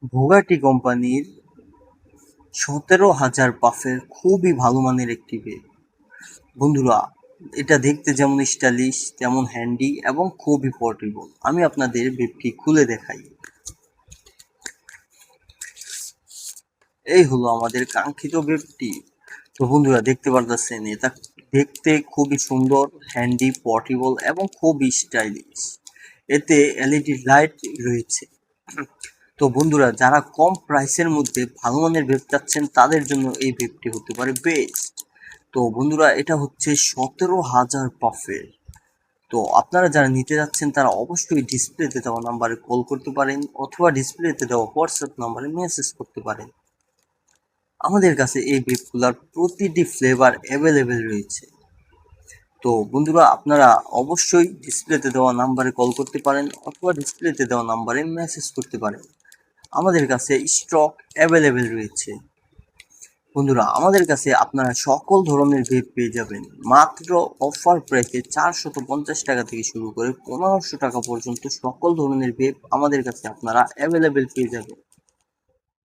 ভোগাটি কোম্পানির ১৭,০০০ পাফের খুবই ভালো মানের একটি বেড। বন্ধুরা, এটা দেখতে যেমন স্টাইলিশ তেমন হ্যান্ডি এবং খুবই পোর্টেবল। আমি আপনাদের বেডটি খুলে দেখাই। এই হলো আমাদের কাঙ্ক্ষিত বেডটি। তো বন্ধুরা, দেখতে পারতেছেন এটা দেখতে খুবই সুন্দর, হ্যান্ডি, পোর্টেবল এবং খুবই স্টাইলিশ। এতে এলইডি লাইট রয়েছে। তো বন্ধুরা, যারা কম প্রাইসের মধ্যে ভালো মানের ভেব চাচ্ছেন তাদের জন্য এই ভেবটি হতে পারে বেস্ট। তো বন্ধুরা, এটা হচ্ছে ১৭,০০০ পাফের। তো আপনারা যারা নিতে যাচ্ছেন তারা অবশ্যই ডিসপ্লেতে দেওয়া নাম্বারে কল করতে পারেন অথবা ডিসপ্লেতে দেওয়া হোয়াটসঅ্যাপ নাম্বারে মেসেজ করতে পারেন। আমাদের কাছে এই ভেবগুলার প্রতিটি ফ্লেভার অ্যাভেলেবেল রয়েছে। তো বন্ধুরা, আপনারা অবশ্যই ডিসপ্লেতে দেওয়া নাম্বারে কল করতে পারেন অথবা ডিসপ্লেতে দেওয়া নাম্বারে মেসেজ করতে পারেন। আমাদের কাছে স্টক অ্যাভেলেবেল রয়েছে। বন্ধুরা, আমাদের কাছে আপনারা সকল ধরনের ভেব পেয়ে যাবেন মাত্র অফার প্রাইসে ৪৫০ টাকা থেকে শুরু করে ১৫০০ টাকা পর্যন্ত সকল ধরনের ভেব আমাদের কাছে আপনারা অ্যাভেলেবেল পেয়ে যাবেন।